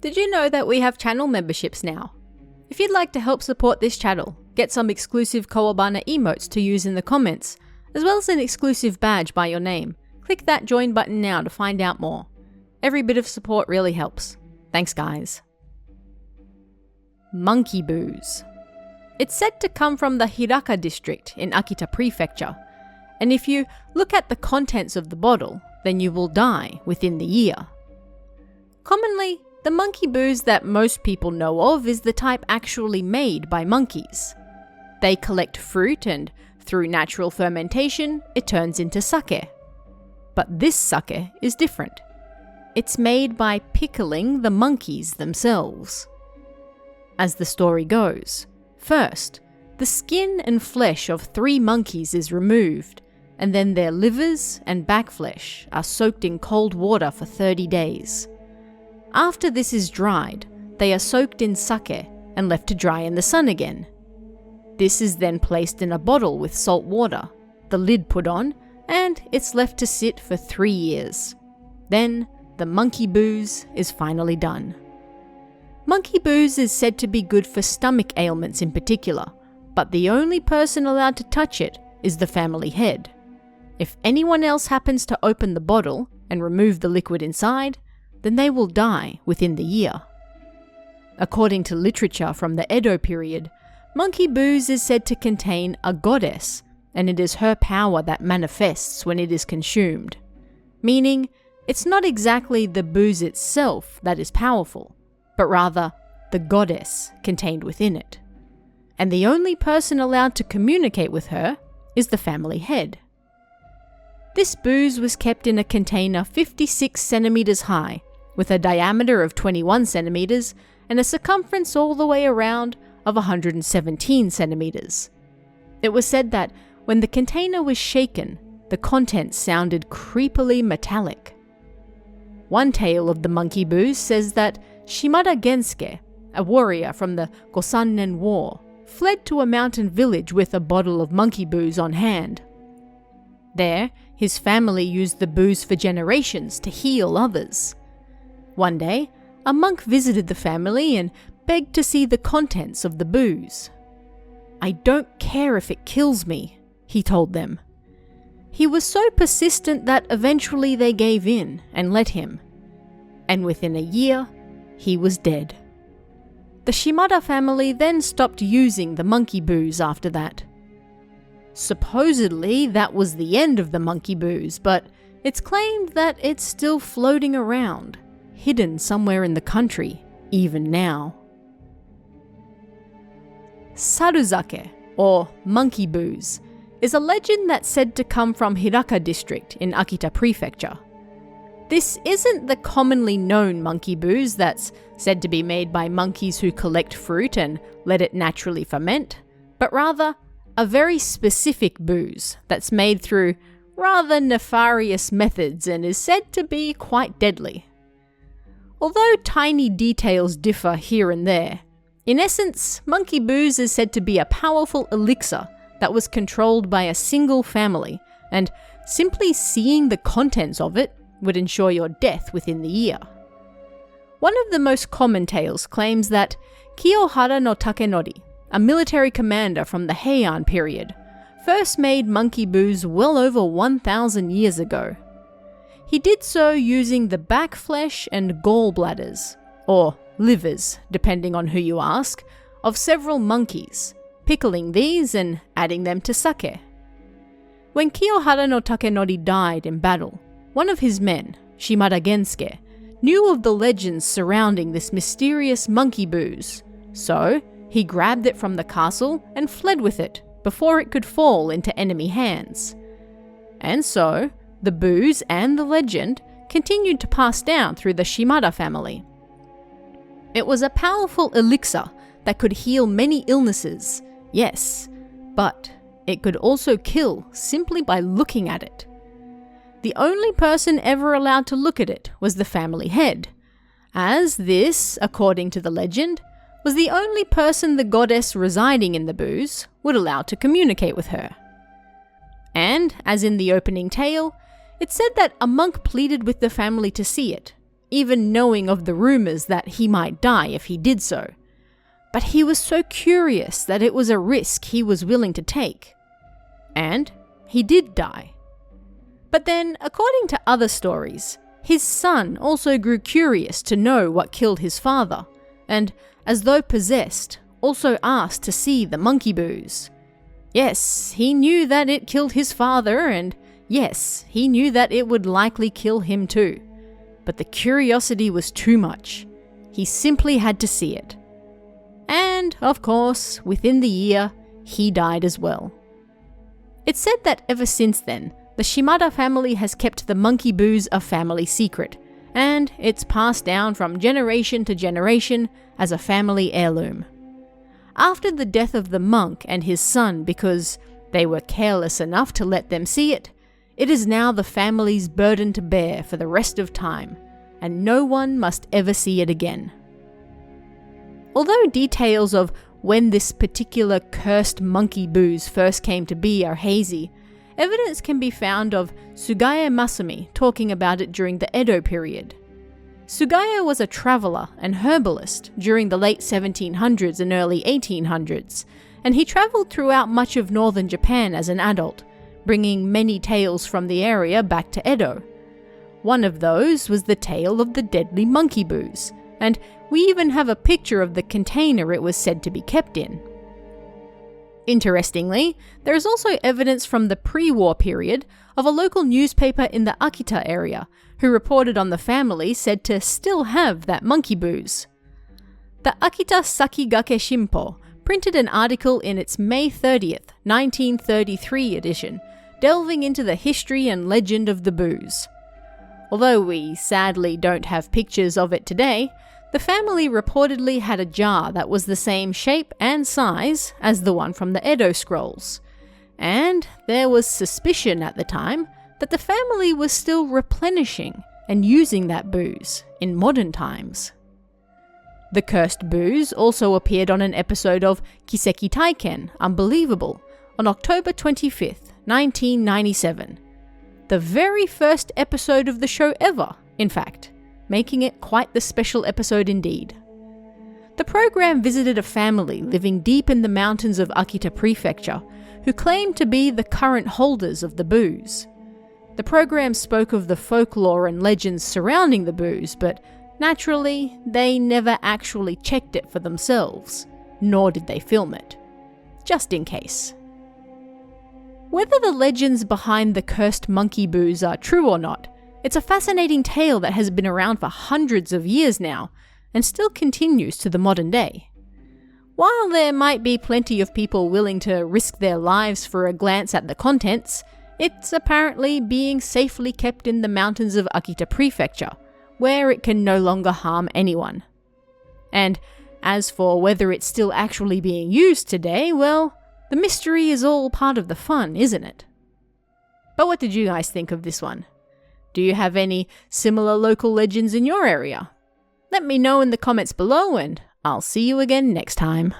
Did you know that we have channel memberships now? If you'd like to help support this channel, get some exclusive Kowabana emotes to use in the comments, as well as an exclusive badge by your name, click that join button now to find out more. Every bit of support really helps. Thanks guys. Monkey booze. It's said to come from the Hiraka district in Akita Prefecture, and if you look at the contents of the bottle, then you will die within the year. Commonly, the monkey booze that most people know of is the type actually made by monkeys. They collect fruit and, through natural fermentation, it turns into sake. But this sake is different. It's made by pickling the monkeys themselves. As the story goes, first, the skin and flesh of 3 monkeys is removed, and then their livers and back flesh are soaked in cold water for 30 days. After this is dried, they are soaked in sake and left to dry in the sun again. This is then placed in a bottle with salt water, the lid put on, and it's left to sit for 3 years. Then, the monkey booze is finally done. Monkey booze is said to be good for stomach ailments in particular, but the only person allowed to touch it is the family head. If anyone else happens to open the bottle and remove the liquid inside, then they will die within the year. According to literature from the Edo period, monkey booze is said to contain a goddess, and it is her power that manifests when it is consumed. Meaning, it's not exactly the booze itself that is powerful, but rather the goddess contained within it. And the only person allowed to communicate with her is the family head. This booze was kept in a container 56 centimeters high, with a diameter of 21 centimeters and a circumference all the way around of 117 centimeters. It was said that when the container was shaken, the contents sounded creepily metallic. One tale of the monkey booze says that Shimada Gensuke, a warrior from the Gosannen War, fled to a mountain village with a bottle of monkey booze on hand. There, his family used the booze for generations to heal others. One day, a monk visited the family and begged to see the contents of the booze. "I don't care if it kills me," he told them. He was so persistent that eventually they gave in and let him. And within a year, he was dead. The Shimada family then stopped using the monkey booze after that. Supposedly, that was the end of the monkey booze, but it's claimed that it's still floating around, hidden somewhere in the country, even now. Saruzake, or monkey booze, is a legend that's said to come from Hiraka district in Akita Prefecture. This isn't the commonly known monkey booze that's said to be made by monkeys who collect fruit and let it naturally ferment, but rather a very specific booze that's made through rather nefarious methods and is said to be quite deadly. Although tiny details differ here and there, in essence, monkey booze is said to be a powerful elixir that was controlled by a single family, and simply seeing the contents of it would ensure your death within the year. One of the most common tales claims that Kiyohara no Takenori, a military commander from the Heian period, first made monkey booze well over 1,000 years ago. He did so using the back flesh and gallbladders, or livers, depending on who you ask, of several monkeys, pickling these and adding them to sake. When Kiyohara no Takenori died in battle, one of his men, Shimada Gensuke, knew of the legends surrounding this mysterious monkey booze, so he grabbed it from the castle and fled with it before it could fall into enemy hands. And so, the booze and the legend continued to pass down through the Shimada family. It was a powerful elixir that could heal many illnesses, yes, but it could also kill simply by looking at it. The only person ever allowed to look at it was the family head, as this, according to the legend, was the only person the goddess residing in the booze would allow to communicate with her. And, as in the opening tale, it said that a monk pleaded with the family to see it, even knowing of the rumors that he might die if he did so. But he was so curious that it was a risk he was willing to take. And he did die. But then, according to other stories, his son also grew curious to know what killed his father, and, as though possessed, also asked to see the monkey boos. Yes, he knew that it killed his father, and yes, he knew that it would likely kill him too. But the curiosity was too much. He simply had to see it. And, of course, within the year, he died as well. It's said that ever since then, the Shimada family has kept the monkey boos a family secret, and it's passed down from generation to generation as a family heirloom. After the death of the monk and his son because they were careless enough to let them see it, it is now the family's burden to bear for the rest of time, and no one must ever see it again. Although details of when this particular cursed monkey boos first came to be are hazy, evidence can be found of Tsugaye Masumi talking about it during the Edo period. Tsugaye was a traveller and herbalist during the late 1700s and early 1800s, and he travelled throughout much of northern Japan as an adult, bringing many tales from the area back to Edo. One of those was the tale of the deadly monkey boos, and we even have a picture of the container it was said to be kept in. Interestingly, there is also evidence from the pre-war period of a local newspaper in the Akita area who reported on the family said to still have that monkey boos. The Akita Sakigake Shimpo printed an article in its May 30th, 1933 edition, delving into the history and legend of the boos. Although we sadly don't have pictures of it today, the family reportedly had a jar that was the same shape and size as the one from the Edo scrolls, and there was suspicion at the time that the family was still replenishing and using that boos in modern times. The cursed boos also appeared on an episode of Kiseki Taiken Unbelievable on October 25th, 1997. The very first episode of the show ever, in fact, making it quite the special episode indeed. The program visited a family living deep in the mountains of Akita Prefecture who claimed to be the current holders of the boos. The program spoke of the folklore and legends surrounding the boos, but naturally, they never actually checked it for themselves, nor did they film it. Just in case. Whether the legends behind the cursed monkey boos are true or not, it's a fascinating tale that has been around for hundreds of years now, and still continues to the modern day. While there might be plenty of people willing to risk their lives for a glance at the contents, it's apparently being safely kept in the mountains of Akita Prefecture, where it can no longer harm anyone. And as for whether it's still actually being used today, well, the mystery is all part of the fun, isn't it? But what did you guys think of this one? Do you have any similar local legends in your area? Let me know in the comments below, and I'll see you again next time.